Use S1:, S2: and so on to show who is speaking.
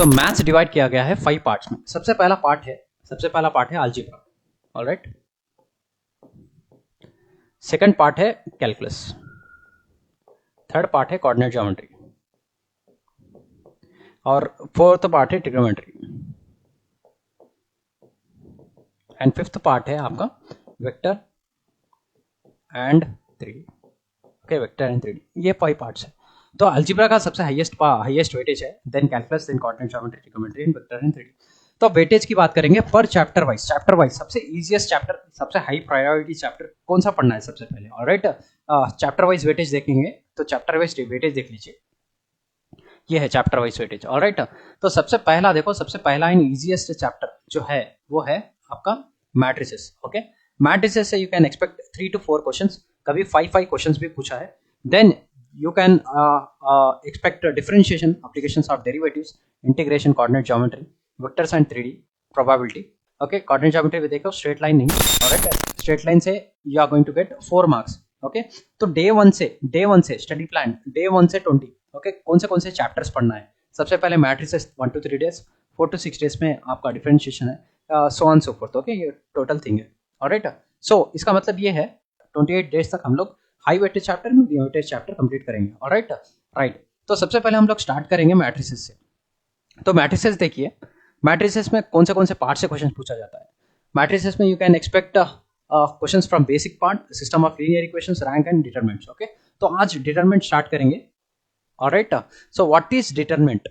S1: सो maths divide किया गया है 5 पार्ट्स में। सबसे पहला पार्ट है अलजेब्रा, ऑलराइट। सेकंड पार्ट है कैलकुलस, थर्ड पार्ट है कोऑर्डिनेट ज्योमेट्री, और फोर्थ पार्ट है ट्रिग्नोमेट्री, एंड फिफ्थ पार्ट है आपका vector and 3D। Okay, vector and 3D, ये 5 पार्ट्स है। तो अलजेब्रा का सबसे हाईएस्ट वेटेज है, then calculus, then coordinate geometry, trigonometry and vector and 3D। तो वेटेज की बात करेंगे पर चैप्टर वाइज सबसे इजीएस्ट चैप्टर, सबसे हाई प्रायोरिटी चैप्टर कौन सा पढ़ना है सबसे पहले, ऑलराइट। चैप्टर वाइज वेटेज देखेंगे तो चैप्टर वाइज वेटेज देख लीजिए, ये है चैप्टर वाइज वेटेज, ऑलराइट। तो सबसे पहला देखो, सबसे पहला एंड इजीएस्ट चैप्टर जो है वो है आपका मैट्रिसेस। ओके, मैट्रिसेस से you can expect 3 to 4 questions, कभी 5 क्वेश्चंस भी पूछा है। Then you can expect differentiation, applications of derivatives, integration, coordinate geometry, vectors and 3D, probability. Okay, coordinate geometry में देखो straight line नहीं, alright, straight line से you are going to get 4 marks. Okay, तो day 1 से study plan day 1 से 20. Okay, कौन से chapters पढ़ना है? सबसे पहले matrices 1 to 3 days, 4 to 6 days में आपका डिफरेंशिएशन है, so on so forth. Okay, ये टोटल थिंग है, alright. So इसका मतलब ये है 28 days तक हम लोग high weightage chapter, medium weightage chapter complete करेंगे, ऑलराइट, राइट। तो सबसे पहले हम लोग स्टार्ट करेंगे मैट्रिसेस से। तो मैट्रिसेस देखिए, मैट्रिसेस में कौन से पार्ट से क्वेश्चन पूछा जाता है। मैट्रिसेस में you can expect questions from basic part, system of linear equations, rank and determinants. Okay, तो आज डिटरमिनेंट स्टार्ट करेंगे, alright. So what is determinant?